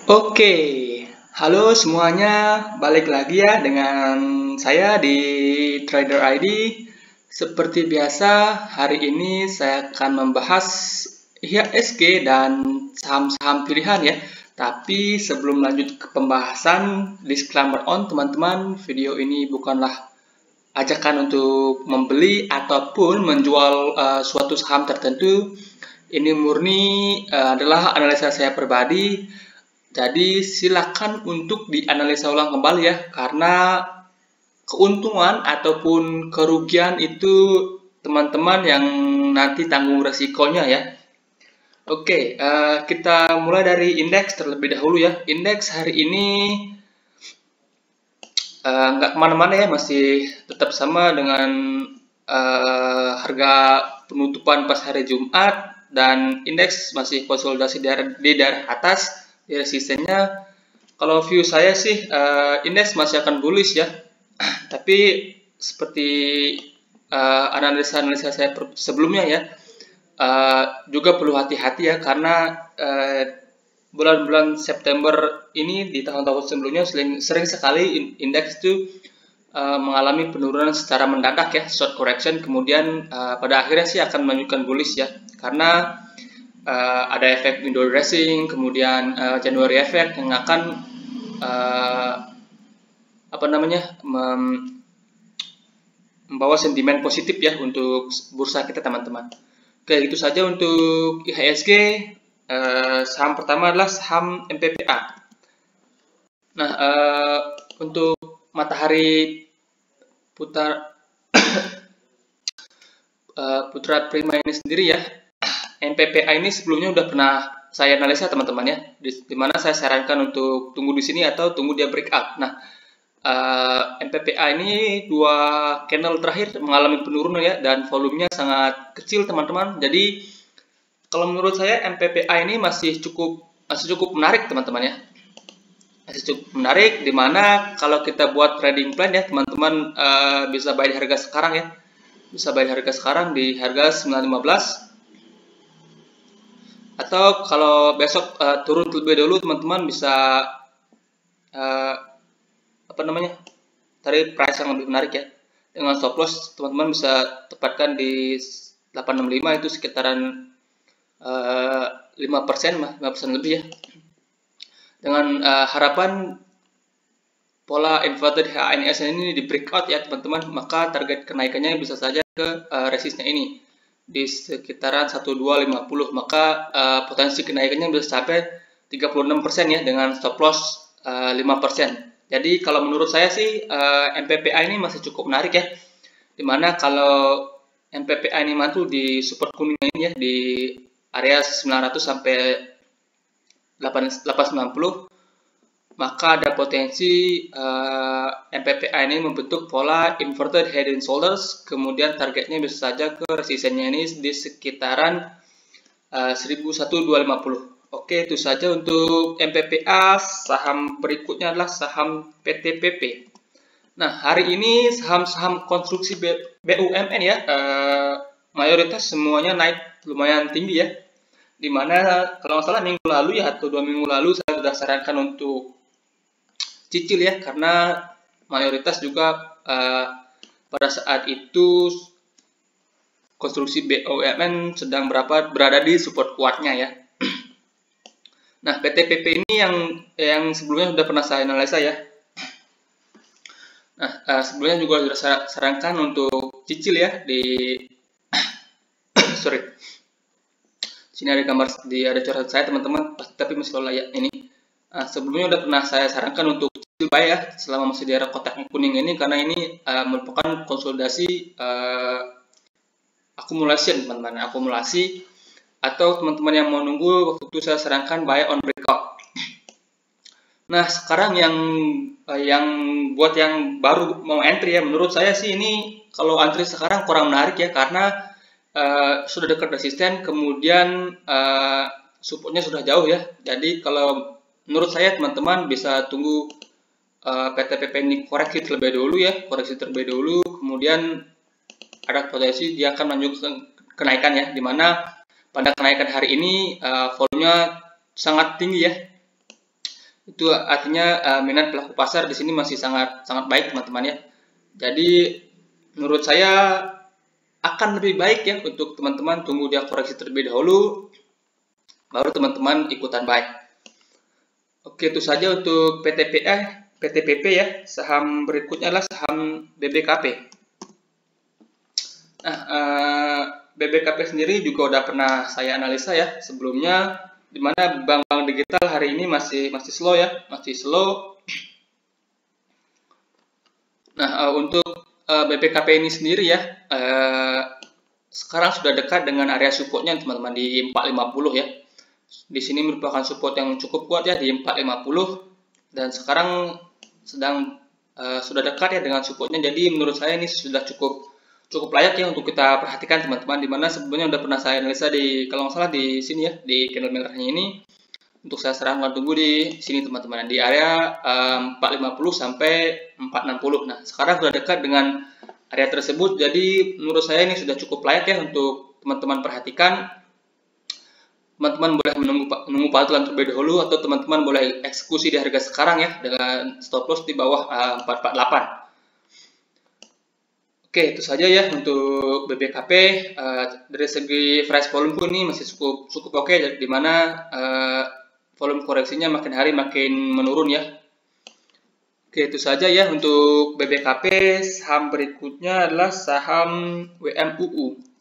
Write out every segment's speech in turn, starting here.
Oke, halo semuanya, balik lagi ya dengan saya di Trader ID. Seperti biasa, hari ini saya akan membahas IHSG dan saham-saham pilihan ya. Tapi sebelum lanjut ke pembahasan, disclaimer on teman-teman, video ini bukanlah ajakan untuk membeli ataupun menjual suatu saham tertentu. Ini murni adalah analisa saya pribadi. Jadi silakan untuk dianalisa ulang kembali ya, karena keuntungan ataupun kerugian itu teman-teman yang nanti tanggung resikonya ya. Oke, kita mulai dari indeks terlebih dahulu ya. Indeks hari ini nggak kemana-mana ya, masih tetap sama dengan harga penutupan pas hari Jumat, dan indeks masih konsolidasi di daerah atas di resistennya. Kalau view saya sih indeks masih akan bullish ya, tapi seperti analisa-analisa saya sebelumnya ya, juga perlu hati-hati ya, karena bulan-bulan September ini di tahun-tahun sebelumnya sering sekali indeks itu mengalami penurunan secara mendadak ya, short correction, kemudian pada akhirnya sih akan menunjukkan bullish ya, karena ada efek window dressing, kemudian January effect yang akan membawa sentimen positif ya untuk bursa kita teman-teman. Oke, itu saja untuk IHSG. Saham pertama adalah saham MPPA. Nah, untuk matahari putra prima ini sendiri ya, MPPA ini sebelumnya udah pernah saya analisa teman-teman ya, di mana saya sarankan untuk tunggu di sini atau tunggu dia breakout. Nah, MPPA ini dua candle terakhir mengalami penurunan ya, dan volumenya sangat kecil teman-teman. Jadi kalau menurut saya MPPA ini masih cukup menarik teman-teman ya, masih cukup menarik, dimana kalau kita buat trading plan ya teman-teman, bisa buy di harga sekarang ya, bisa buy di harga sekarang di harga 9.15, atau kalau besok turun terlebih dahulu teman-teman bisa cari price yang lebih menarik ya, dengan stop loss teman-teman bisa tepatkan di 865, itu sekitaran 5%, 5% lebih ya, dengan harapan pola inverted HNS ini di breakout ya teman-teman, maka target kenaikannya bisa saja ke resistnya ini di sekitaran 1250, maka potensi kenaikannya bisa sampai 36% ya, dengan stop loss 5%. Jadi kalau menurut saya sih MPPA ini masih cukup menarik ya, dimana kalau MPPA ini mantul di support kuning ini ya, di area 900 sampai 890, maka ada potensi MPPA ini membentuk pola inverted head and shoulders, kemudian targetnya bisa saja ke resistennya ini di sekitaran 11.250. Oke, itu saja untuk MPPA. Saham berikutnya adalah saham PTPP. Nah, hari ini saham-saham konstruksi BUMN ya, mayoritas semuanya naik lumayan tinggi ya, dimana kalau nggak salah minggu lalu ya, atau 2 minggu lalu saya sudah sarankan untuk cicil ya, karena mayoritas juga pada saat itu konstruksi BUMN sedang berada di support kuatnya ya. Nah, PTPP ini yang sebelumnya sudah pernah saya analisa ya. Nah, sebelumnya juga sudah saya sarankan untuk cicil ya di sorry. Sini ada gambar, ada coret saya teman-teman, tapi masih layak ini. Sebelumnya sudah pernah saya sarankan untuk cicil buy ya, selama masih di area kotak kuning ini, karena ini merupakan konsolidasi akumulasi teman-teman, akumulasi, atau teman-teman yang mau nunggu, waktu itu saya sarankan buy on breakout. Nah, sekarang yang buat yang baru mau entry ya, menurut saya sih ini kalau entry sekarang kurang menarik ya, karena sudah dekat resisten, kemudian supportnya sudah jauh ya. Jadi kalau menurut saya teman-teman bisa tunggu PTPP ini koreksi terlebih dahulu ya, kemudian ada potensi dia akan menunjukkan kenaikan ya, dimana pada kenaikan hari ini volumenya sangat tinggi ya, Itu artinya minat pelaku pasar di sini masih sangat baik teman-teman ya. Jadi menurut saya akan lebih baik ya untuk teman-teman tunggu dia koreksi terlebih dahulu, baru teman-teman ikutan buy. Oke, itu saja untuk PTPP ya. Saham berikutnya adalah saham BBKP. Nah, BBKP sendiri juga udah pernah saya analisa ya sebelumnya, di mana bank-bank digital hari ini masih slow ya, masih slow. Nah, untuk BBKP ini sendiri ya, sekarang sudah dekat dengan area supportnya teman-teman di 450 ya. Di sini merupakan support yang cukup kuat ya di 450, dan sekarang sudah dekat ya dengan supportnya. Jadi menurut saya ini sudah cukup layak ya untuk kita perhatikan teman-teman, dimana sebelumnya udah pernah saya analisa di, kalau nggak salah di sini ya, di candle merahnya ini. Untuk saya sarankan tunggu di sini teman-teman, di area 450 sampai 460. Nah, sekarang sudah dekat dengan area tersebut, jadi menurut saya ini sudah cukup layak ya untuk teman-teman perhatikan. Teman-teman boleh menunggu patulan terlebih dahulu, atau teman-teman boleh eksekusi di harga sekarang ya dengan stop loss di bawah 448. Oke, itu saja ya untuk BBKP. Dari segi price volume pun ini masih cukup oke, di mana volume koreksinya makin hari makin menurun ya. Oke, itu saja ya untuk BBKP. Saham berikutnya adalah saham WMUU.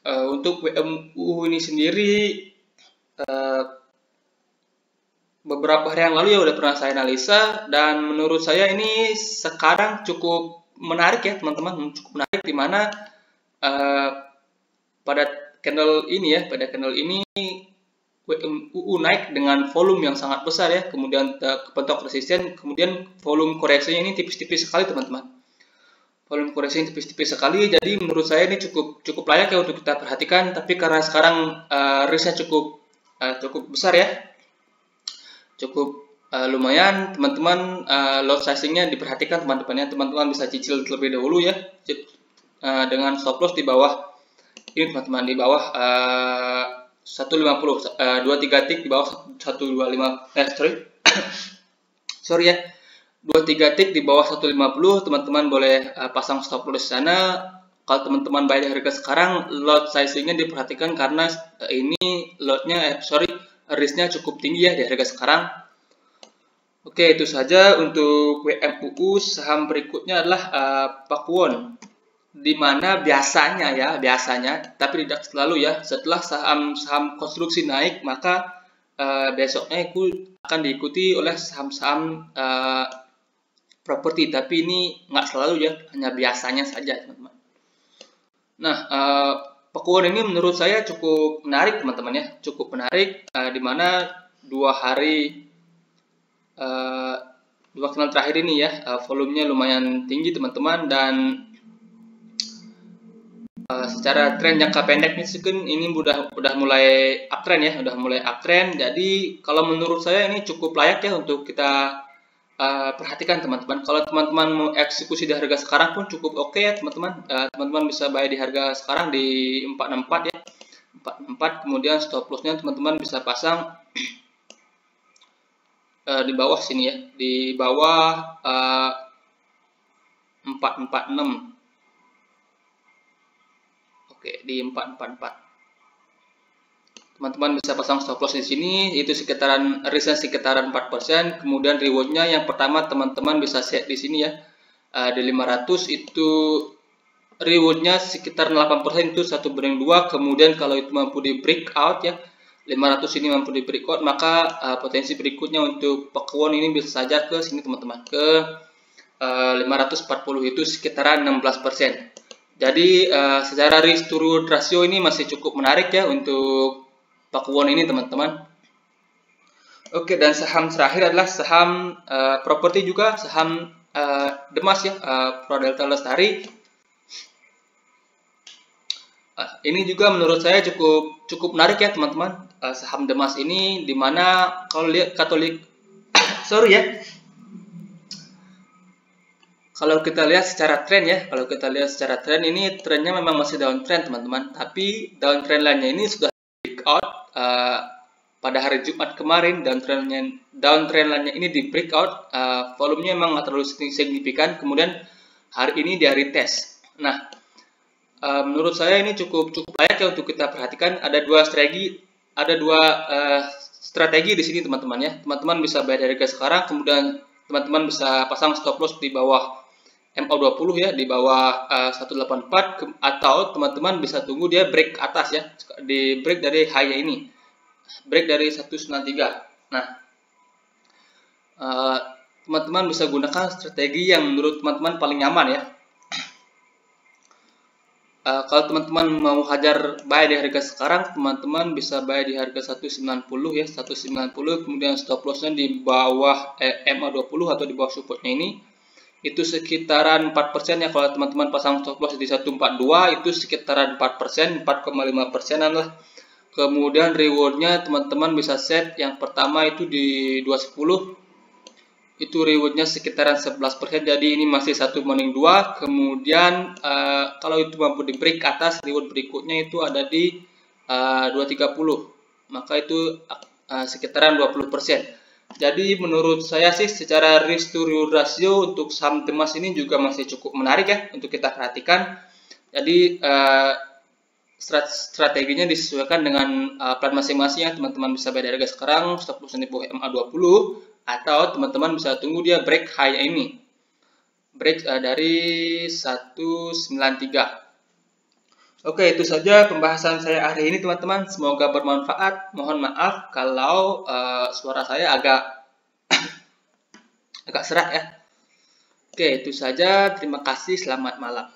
Untuk WMUU ini sendiri, beberapa hari yang lalu ya udah pernah saya analisa, dan menurut saya ini sekarang cukup menarik ya teman-teman, cukup menarik, di mana pada candle ini WMUU naik dengan volume yang sangat besar ya, kemudian kepentok resisten, kemudian volume koreksinya ini tipis-tipis sekali teman-teman. Volume koreksinya tipis-tipis sekali, jadi menurut saya ini cukup layak ya untuk kita perhatikan. Tapi karena sekarang risknya cukup besar ya, cukup lumayan teman-teman, lot sizingnya diperhatikan teman-temannya. Teman-teman bisa cicil terlebih dahulu ya, dengan stop loss di bawah ini teman-teman, di bawah 150, 23 tick di bawah 125, sorry ya, 23 tick di bawah 150. Teman-teman boleh pasang stop loss di sana. Kalau teman-teman buy di harga sekarang, lot sizingnya diperhatikan karena ini risknya cukup tinggi ya di harga sekarang. Oke, itu saja untuk WMUU. Saham berikutnya adalah Pakuwon, di mana biasanya, tapi tidak selalu ya, setelah saham konstruksi naik, maka besoknya itu akan diikuti oleh saham-saham properti. Tapi ini nggak selalu ya, hanya biasanya saja teman-teman. Nah, Pakuwon ini menurut saya cukup menarik teman-teman ya, cukup menarik, di mana dua candle terakhir ini ya, volumenya lumayan tinggi teman-teman, dan secara tren jangka pendek ini udah mulai uptrend ya, Jadi kalau menurut saya ini cukup layak ya untuk kita perhatikan teman-teman. Kalau teman-teman mau eksekusi di harga sekarang pun cukup oke ya teman-teman. Teman-teman bisa buy di harga sekarang di 464 ya, 464. Kemudian stop lossnya teman-teman bisa pasang di bawah sini ya, di bawah 446. Oke, di 444. Teman-teman bisa pasang stop loss di sini, itu risknya sekitaran 4%. Kemudian rewardnya yang pertama teman-teman bisa set di sini ya, di 500 itu rewardnya sekitar 8%, itu 1/2. Kemudian kalau itu mampu di breakout ya, 500 ini mampu di breakout, maka potensi berikutnya untuk Pakuwon ini bisa saja ke sini teman-teman, ke 540, itu sekitaran 16%. Jadi secara risk to reward ratio ini masih cukup menarik ya untuk Pakuwon ini teman-teman. Oke, dan saham terakhir adalah saham properti juga, saham Demas ya, Prodelta Lestari. Ini juga menurut saya cukup menarik ya teman-teman, saham Demas ini, dimana kalau lihat kalau kita lihat secara tren ya, ini trennya memang masih downtrend teman-teman, tapi downtrend lainnya ini sudah breakout pada hari Jumat kemarin downtrend line-nya ini di breakout, volumenya memang nggak terlalu signifikan, kemudian hari ini di hari tes. Nah, menurut saya ini cukup layak ya untuk kita perhatikan. Ada dua strategi di sini teman-teman ya. Teman-teman bisa buy dari harga sekarang, kemudian teman-teman bisa pasang stop loss di bawah MA20 ya, di bawah 184, atau teman-teman bisa tunggu dia break atas ya, di break dari high ini, break dari 193. Nah, teman-teman bisa gunakan strategi yang menurut teman-teman paling nyaman ya. Kalau teman-teman mau hajar buy di harga sekarang, teman-teman bisa buy di harga 190 ya, 190, kemudian stop lossnya di bawah MA20 atau di bawah supportnya ini. Itu sekitaran 4% ya. Kalau teman-teman pasang stop loss di 142, itu sekitaran 4%, 4,5%an lah. Kemudian rewardnya teman-teman bisa set yang pertama itu di 210, itu rewardnya sekitaran 11%, jadi ini masih satu banding 2. Kemudian kalau itu mampu di break ke atas, reward berikutnya itu ada di 230, maka itu sekitaran 20%. Jadi menurut saya sih secara risk to reward ratio untuk saham emas ini juga masih cukup menarik ya untuk kita perhatikan. Jadi strateginya disesuaikan dengan plan masing-masing ya. Teman-teman bisa buy dari harga sekarang, stop loss di bawah MA20, atau teman-teman bisa tunggu dia break high ini, break dari 193. Oke, itu saja pembahasan saya hari ini teman-teman, semoga bermanfaat. Mohon maaf kalau suara saya agak serak ya. Oke, itu saja, terima kasih, selamat malam.